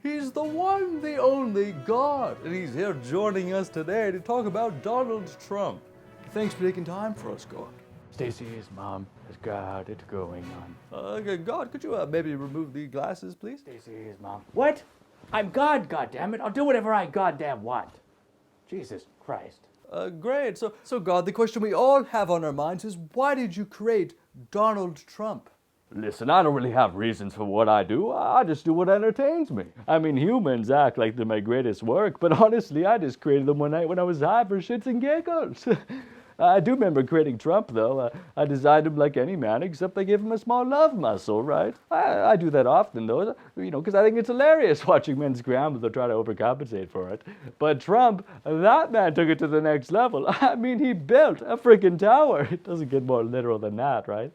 He's the one, the only God, and he's here joining us today to talk about Donald Trump. Thanks for taking time for us, God. Stacy's mom has got it going on. God, could you maybe remove the glasses, please? Stacy's mom. What? I'm God, goddammit. I'll do whatever I goddamn want. Jesus Christ. Great. So God, the question we all have on our minds is, why did you create Donald Trump? Listen, I don't really have reasons for what I do. I just do what entertains me. I mean, humans act like they're my greatest work, but honestly, I just created them one night when I was high for shits and giggles. I do remember creating Trump, though. I designed him like any man, except I gave him a small love muscle, right? I do that often, though, because I think it's hilarious watching men scramble to try to overcompensate for it. But Trump, that man took it to the next level. I mean, he built a freaking tower. It doesn't get more literal than that, right?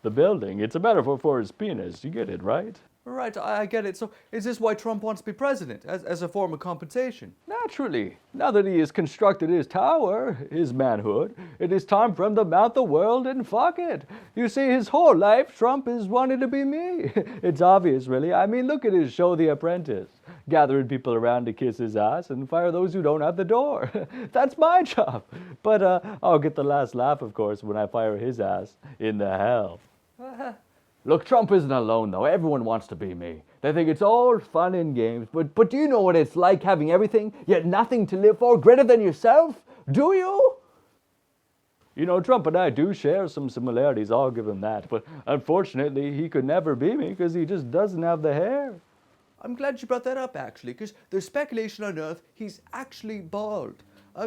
The building, it's a metaphor for his penis. You get it, right? Right, I get it. So is this why Trump wants to be president, as a form of compensation? Naturally. Now that he has constructed his tower, his manhood, it is time for him to mount the world and fuck it. You see, his whole life, Trump has wanted to be me. It's obvious, really. I mean, look at his show, The Apprentice. Gathering people around to kiss his ass and fire those who don't at the door. That's my job. But I'll get the last laugh, of course, when I fire his ass in the hell. Look, Trump isn't alone, though. Everyone wants to be me. They think it's all fun and games. But do you know what it's like having everything, yet nothing to live for, greater than yourself? Do you? You know, Trump and I do share some similarities, I'll give him that. But unfortunately, he could never be me because he just doesn't have the hair. I'm glad you brought that up, actually, because there's speculation on Earth he's actually bald.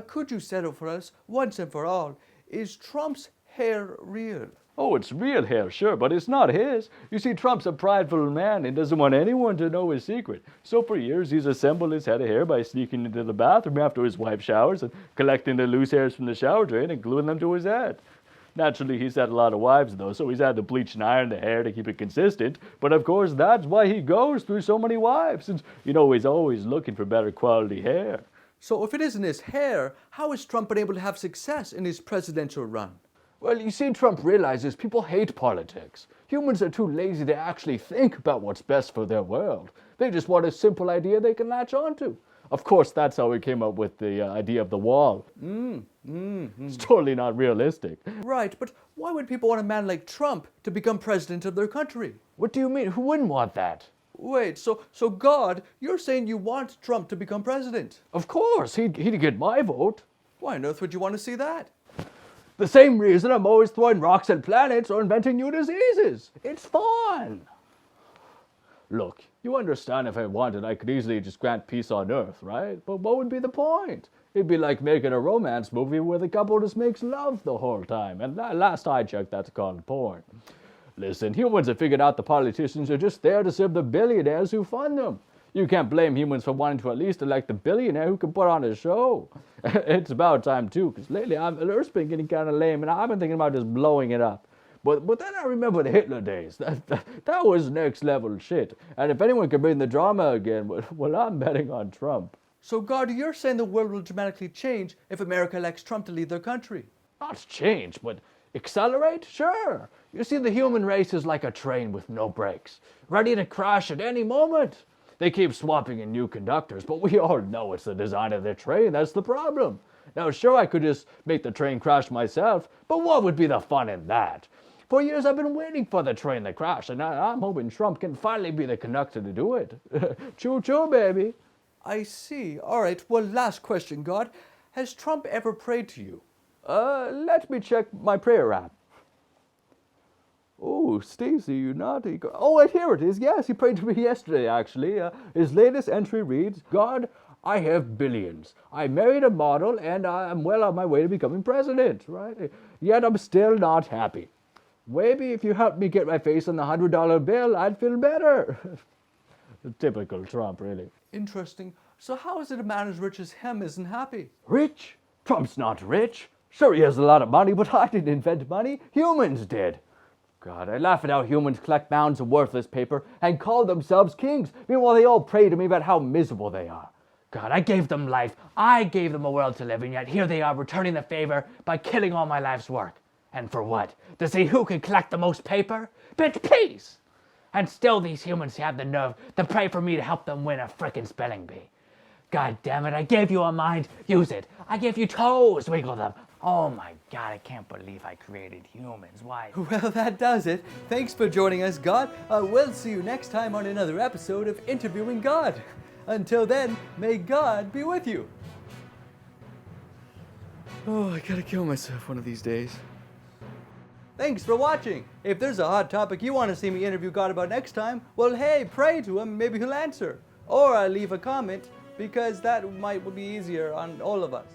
Could you settle for us, once and for all, is Trump's hair real? Oh, it's real hair, sure, but it's not his. You see, Trump's a prideful man and doesn't want anyone to know his secret. So for years, he's assembled his head of hair by sneaking into the bathroom after his wife showers and collecting the loose hairs from the shower drain and gluing them to his head. Naturally, he's had a lot of wives, though, so he's had to bleach and iron the hair to keep it consistent. But of course, that's why he goes through so many wives, since, he's always looking for better quality hair. So if it isn't his hair, how has Trump been able to have success in his presidential run? Well, you see, Trump realizes people hate politics. Humans are too lazy to actually think about what's best for their world. They just want a simple idea they can latch onto. Of course, that's how he came up with the idea of the wall. It's totally not realistic. Right, but why would people want a man like Trump to become president of their country? What do you mean? Who wouldn't want that? Wait, so God, you're saying you want Trump to become president? Of course, he'd get my vote. Why on earth would you want to see that? The same reason I'm always throwing rocks at planets or inventing new diseases. It's fun. Look, you understand if I wanted, I could easily just grant peace on Earth, right? But what would be the point? It'd be like making a romance movie where the couple just makes love the whole time. And last I checked, that's called porn. Listen, humans have figured out the politicians are just there to serve the billionaires who fund them. You can't blame humans for wanting to at least elect a billionaire who can put on a show. It's about time, too, because lately Earth's been getting kind of lame, and I've been thinking about just blowing it up. But then I remember the Hitler days. That was next level shit. And if anyone can bring the drama again, well, I'm betting on Trump. So, God, you're saying the world will dramatically change if America elects Trump to lead their country? Not change, but accelerate? Sure. You see, the human race is like a train with no brakes, ready to crash at any moment. They keep swapping in new conductors, but we all know it's the design of their train that's the problem. Now, sure, I could just make the train crash myself, but what would be the fun in that? For years, I've been waiting for the train to crash, and I'm hoping Trump can finally be the conductor to do it. Choo-choo, baby. I see. All right, well, last question, God. Has Trump ever prayed to you? Let me check my prayer app. Oh, Stacy, you naughty. Oh, here it is. Yes, he prayed to me yesterday, actually. His latest entry reads, God, I have billions. I married a model, and I'm well on my way to becoming president, right? Yet I'm still not happy. Maybe if you help me get my face on the $100 bill, I'd feel better. Typical Trump, really. Interesting. So how is it a man as rich as him isn't happy? Rich? Trump's not rich. Sure, he has a lot of money, but I didn't invent money. Humans did. God, I laugh at how humans collect mounds of worthless paper and call themselves kings. Meanwhile, they all pray to me about how miserable they are. God, I gave them life. I gave them a world to live in, yet here they are returning the favor by killing all my life's work. And for what? To see who can collect the most paper? Bitch, please! And still these humans have the nerve to pray for me to help them win a frickin' spelling bee. God damn it, I gave you a mind, use it. I gave you toes, wiggle them. Oh my God, I can't believe I created humans. Why? Well, that does it. Thanks for joining us, God. We'll see you next time on another episode of Interviewing God. Until then, may God be with you. Oh, I gotta kill myself one of these days. Thanks for watching. If there's a hot topic you want to see me interview God about next time, well, hey, pray to him, maybe he'll answer. Or leave a comment, because that might be easier on all of us.